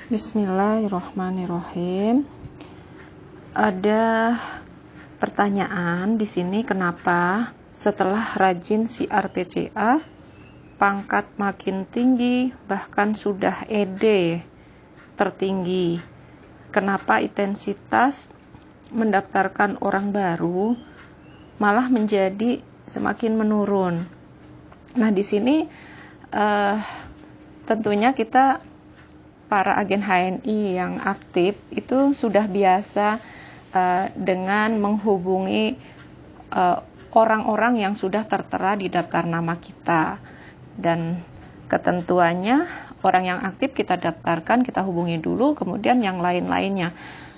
Bismillahirrahmanirrahim. Ada pertanyaan di sini, kenapa setelah rajin siar PCA pangkat makin tinggi, bahkan sudah ED tertinggi. Kenapa intensitas mendaftarkan orang baru malah menjadi semakin menurun? Nah, di sini tentunya kita para agen HNI yang aktif itu sudah biasa dengan menghubungi orang-orang yang sudah tertera di daftar nama kita, dan ketentuannya orang yang aktif kita daftarkan, kita hubungi dulu, kemudian yang lain-lainnya.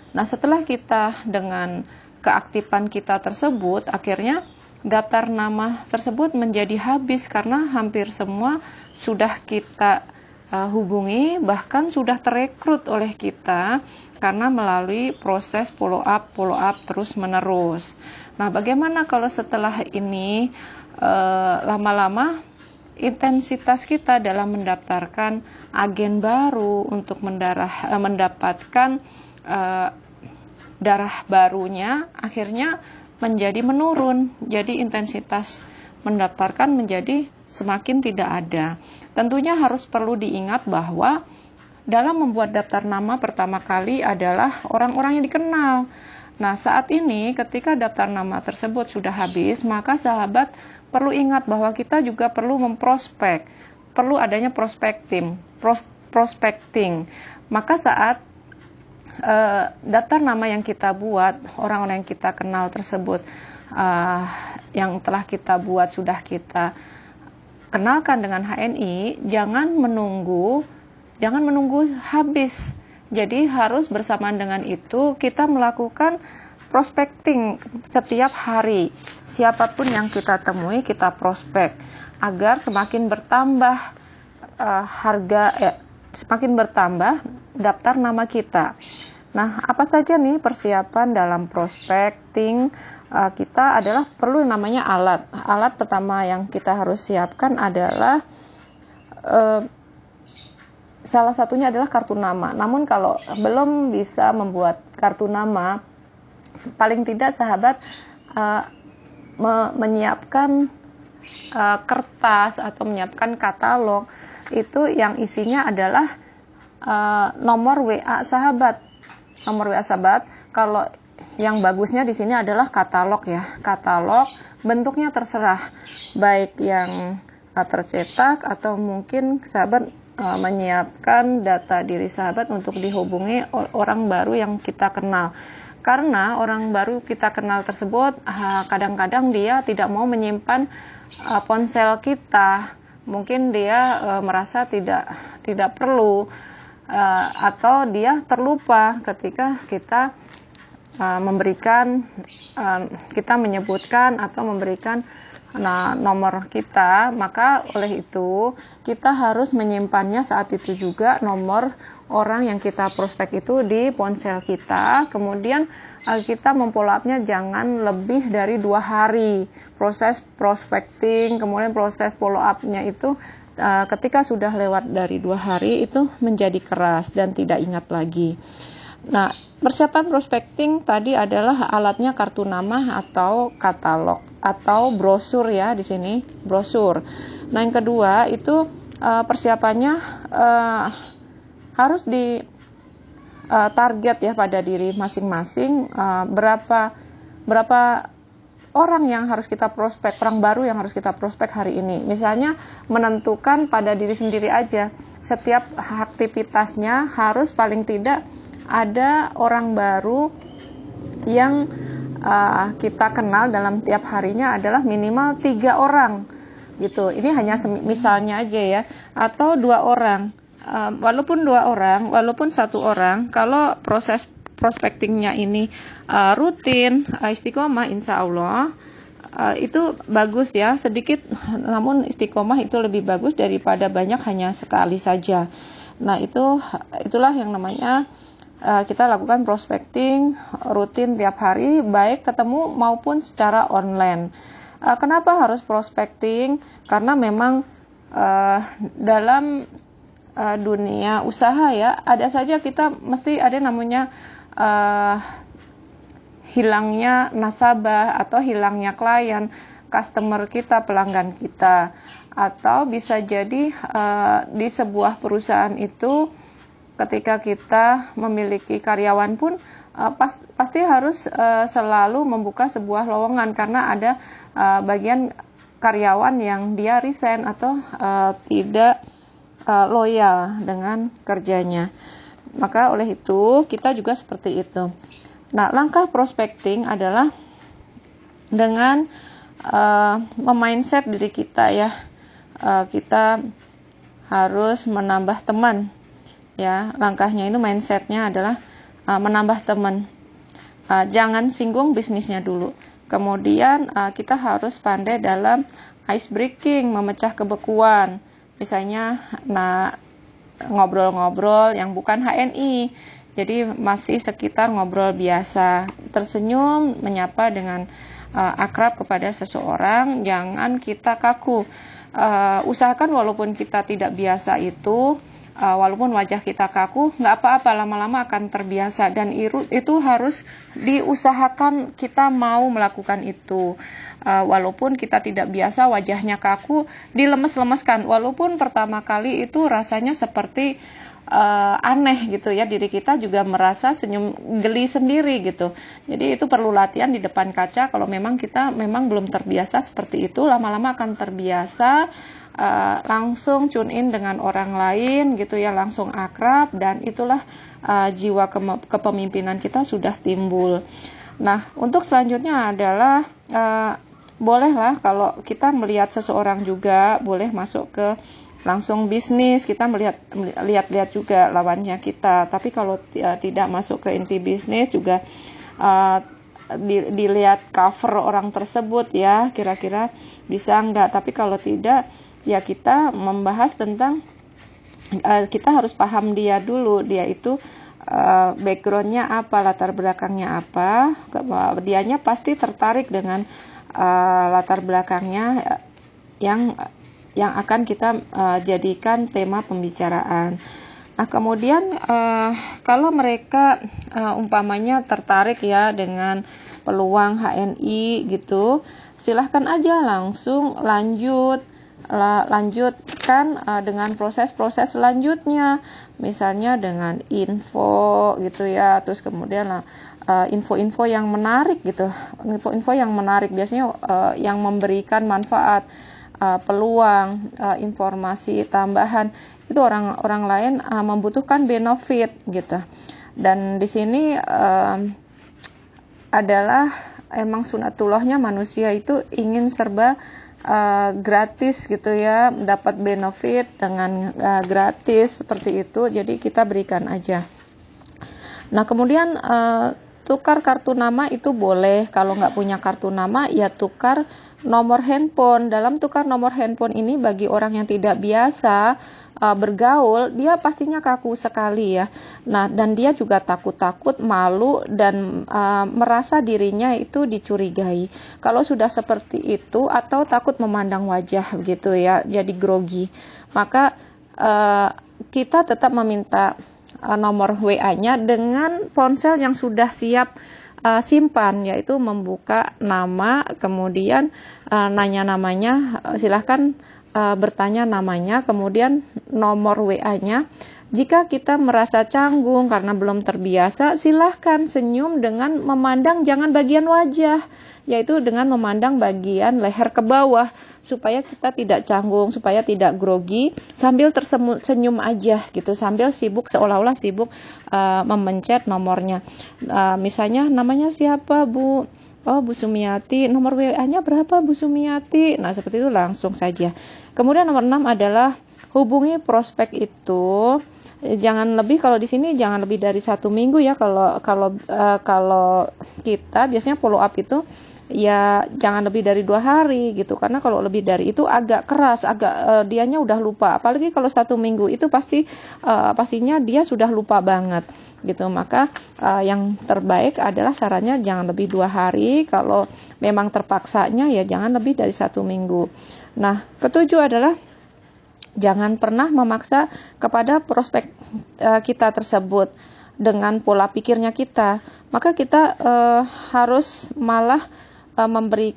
Nah, setelah kita dengan keaktifan kita tersebut, akhirnya daftar nama tersebut menjadi habis karena hampir semua sudah kita hubungi, bahkan sudah terekrut oleh kita karena melalui proses follow up terus menerus. Nah, bagaimana kalau setelah ini lama-lama intensitas kita dalam mendaftarkan agen baru untuk mendapatkan darah barunya akhirnya menjadi menurun, jadi intensitas mendaftarkan menjadi semakin tidak ada. Tentunya harus perlu diingat bahwa dalam membuat daftar nama pertama kali adalah orang-orang yang dikenal. Nah, saat ini ketika daftar nama tersebut sudah habis, maka sahabat perlu ingat bahwa kita juga perlu memprospek, perlu adanya prospecting. Maka saat daftar nama yang kita buat, orang-orang yang kita kenal tersebut yang telah kita buat, sudah kita kenalkan dengan HNI, jangan menunggu habis. Jadi harus bersamaan dengan itu kita melakukan prospecting setiap hari. Siapapun yang kita temui kita prospek agar semakin bertambah semakin bertambah daftar nama kita. Nah, apa saja nih persiapan dalam prospecting? Kita adalah perlu namanya alat. Alat pertama yang kita harus siapkan adalah salah satunya adalah kartu nama. Namun kalau belum bisa membuat kartu nama, paling tidak sahabat menyiapkan kertas atau menyiapkan katalog itu yang isinya adalah nomor WA sahabat. Nomor WA sahabat, kalau yang bagusnya di sini adalah katalog ya. Katalog bentuknya terserah, baik yang tercetak atau mungkin sahabat menyiapkan data diri sahabat untuk dihubungi orang baru yang kita kenal. Karena orang baru kita kenal tersebut kadang-kadang dia tidak mau menyimpan ponsel kita. Mungkin dia merasa tidak perlu atau dia terlupa ketika kita kita menyebutkan atau memberikan nomor kita. Maka oleh itu kita harus menyimpannya saat itu juga, nomor orang yang kita prospek itu di ponsel kita. Kemudian kita memfollow up-nya jangan lebih dari 2 hari. Proses prospecting kemudian proses follow up-nya itu ketika sudah lewat dari 2 hari itu menjadi keras dan tidak ingat lagi. Nah, persiapan prospecting tadi adalah alatnya kartu nama atau katalog atau brosur ya, di sini brosur. Nah, yang kedua itu persiapannya harus di target ya pada diri masing-masing, berapa orang yang harus kita prospek, orang baru yang harus kita prospek hari ini. Misalnya menentukan pada diri sendiri aja, setiap aktivitasnya harus paling tidak ada orang baru yang kita kenal dalam tiap harinya adalah minimal 3 orang gitu. Ini hanya misalnya aja ya, atau 2 orang. Walaupun 2 orang, walaupun 1 orang, kalau proses prospectingnya ini rutin, istiqomah, insya Allah itu bagus ya. Sedikit namun istiqomah itu lebih bagus daripada banyak hanya sekali saja. Nah, itulah yang namanya kita lakukan prospecting rutin tiap hari, baik ketemu maupun secara online. Kenapa harus prospecting? Karena memang dalam dunia usaha ya, ada saja kita mesti ada namanya hilangnya nasabah atau hilangnya klien, customer kita, pelanggan kita. Atau bisa jadi di sebuah perusahaan itu ketika kita memiliki karyawan pun pasti harus selalu membuka sebuah lowongan karena ada bagian karyawan yang dia resign atau tidak loyal dengan kerjanya. Maka oleh itu kita juga seperti itu. Nah, langkah prospecting adalah dengan memindset diri kita ya. Kita harus menambah teman ya. Langkahnya itu mindsetnya adalah menambah teman. Jangan singgung bisnisnya dulu. Kemudian kita harus pandai dalam ice breaking, memecah kebekuan. Misalnya ngobrol-ngobrol yang bukan HNI. Jadi masih sekitar ngobrol biasa, tersenyum, menyapa dengan akrab kepada seseorang, jangan kita kaku. Usahakan walaupun kita tidak biasa itu, walaupun wajah kita kaku, nggak apa-apa, lama-lama akan terbiasa. Dan itu harus diusahakan kita mau melakukan itu. Walaupun kita tidak biasa, wajahnya kaku, dilemes-lemeskan. Walaupun pertama kali itu rasanya seperti aneh gitu ya, diri kita juga merasa senyum geli sendiri gitu. Jadi itu perlu latihan di depan kaca. Kalau memang kita belum terbiasa seperti itu, lama-lama akan terbiasa. Langsung tune in dengan orang lain gitu ya, langsung akrab, dan itulah jiwa kepemimpinan kita sudah timbul. Nah, untuk selanjutnya adalah bolehlah kalau kita melihat seseorang juga boleh masuk ke langsung bisnis, kita lihat juga lawannya kita. Tapi kalau tidak masuk ke inti bisnis juga dilihat cover orang tersebut ya, kira-kira bisa enggak. Tapi kalau tidak ya kita membahas tentang kita harus paham dia dulu, dia itu backgroundnya apa, latar belakangnya apa. Dianya pasti tertarik dengan latar belakangnya yang akan kita jadikan tema pembicaraan. Nah, kemudian kalau mereka umpamanya tertarik ya dengan peluang HNI gitu, silahkan aja langsung lanjutkan dengan proses-proses selanjutnya, misalnya dengan info gitu ya, terus kemudian info-info yang menarik gitu, info-info yang menarik biasanya yang memberikan manfaat, peluang, informasi tambahan, itu orang lain membutuhkan benefit gitu. Dan di sini adalah emang sunatullahnya manusia itu ingin serba gratis gitu ya, dapat benefit dengan gratis seperti itu, jadi kita berikan aja. Nah, kemudian tukar kartu nama itu boleh. Kalau nggak punya kartu nama ya tukar nomor handphone. Dalam tukar nomor handphone ini bagi orang yang tidak biasa bergaul, dia pastinya kaku sekali ya. Nah, dan dia juga takut-takut, malu, dan merasa dirinya itu dicurigai. Kalau sudah seperti itu atau takut memandang wajah gitu ya, jadi grogi, maka kita tetap meminta nomor WA-nya dengan ponsel yang sudah siap simpan, yaitu membuka nama, kemudian nanya namanya, silahkan bertanya namanya, kemudian nomor WA-nya. Jika kita merasa canggung karena belum terbiasa, silahkan senyum dengan memandang jangan bagian wajah, yaitu dengan memandang bagian leher ke bawah, supaya kita tidak canggung, supaya tidak grogi, sambil tersenyum aja gitu, sambil sibuk, seolah-olah sibuk memencet nomornya. Misalnya namanya siapa, Bu? Oh, Bu Sumiati. Nomor WA-nya berapa, Bu Sumiati? Nah, seperti itu langsung saja. Kemudian nomor 6 adalah hubungi prospek itu. Jangan lebih, kalau di sini jangan lebih dari 1 minggu ya. Kalau kita biasanya follow up itu ya jangan lebih dari 2 hari gitu, karena kalau lebih dari itu agak keras, dianya udah lupa. Apalagi kalau 1 minggu itu pastinya dia sudah lupa banget gitu. Maka yang terbaik adalah sarannya jangan lebih 2 hari. Kalau memang terpaksanya ya jangan lebih dari 1 minggu. Nah, ketujuh adalah Jangan pernah memaksa kepada prospek kita tersebut dengan pola pikirnya kita. Maka kita harus malah memberi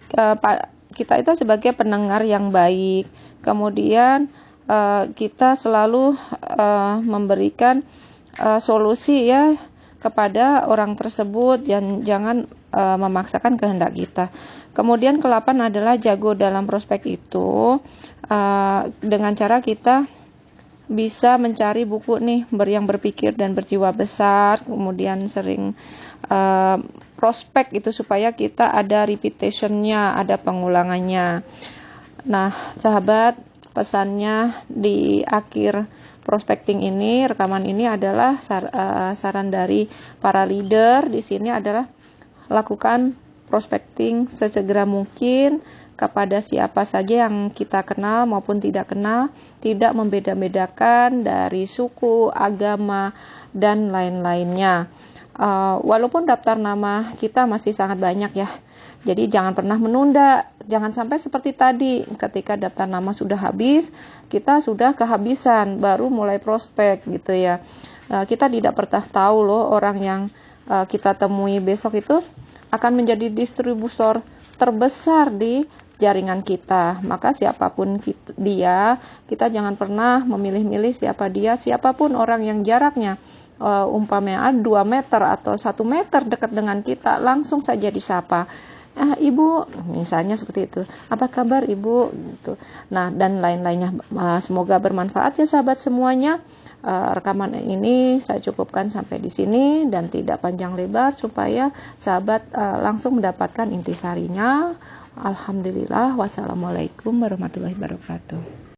kita itu sebagai pendengar yang baik. Kemudian kita selalu memberikan solusi ya kepada orang tersebut, dan jangan memaksakan kehendak kita. Kemudian ke-8 adalah jago dalam prospek itu dengan cara kita bisa mencari buku nih yang berpikir dan berjiwa besar, kemudian sering prospek itu supaya kita ada repetitionnya, ada pengulangannya. Nah, sahabat, pesannya di akhir prospecting ini, rekaman ini adalah saran dari para leader di sini adalah lakukan prospecting sesegera mungkin kepada siapa saja yang kita kenal maupun tidak kenal, tidak membeda-bedakan dari suku, agama, dan lain-lainnya. Walaupun daftar nama kita masih sangat banyak ya, jadi jangan pernah menunda, jangan sampai seperti tadi ketika daftar nama sudah habis, kita sudah kehabisan baru mulai prospek gitu ya. Kita tidak pernah tahu loh orang yang kita temui besok itu akan menjadi distributor terbesar di jaringan kita. Maka siapapun dia, kita jangan pernah memilih-milih siapa dia, siapapun orang yang jaraknya umpamanya 2 meter atau 1 meter dekat dengan kita, langsung saja disapa. Ibu, misalnya seperti itu. Apa kabar ibu? Gitu. Nah, dan lain-lainnya. Semoga bermanfaat ya sahabat semuanya. Rekaman ini saya cukupkan sampai di sini dan tidak panjang lebar supaya sahabat langsung mendapatkan intisarinya. Alhamdulillah. Wassalamualaikum warahmatullahi wabarakatuh.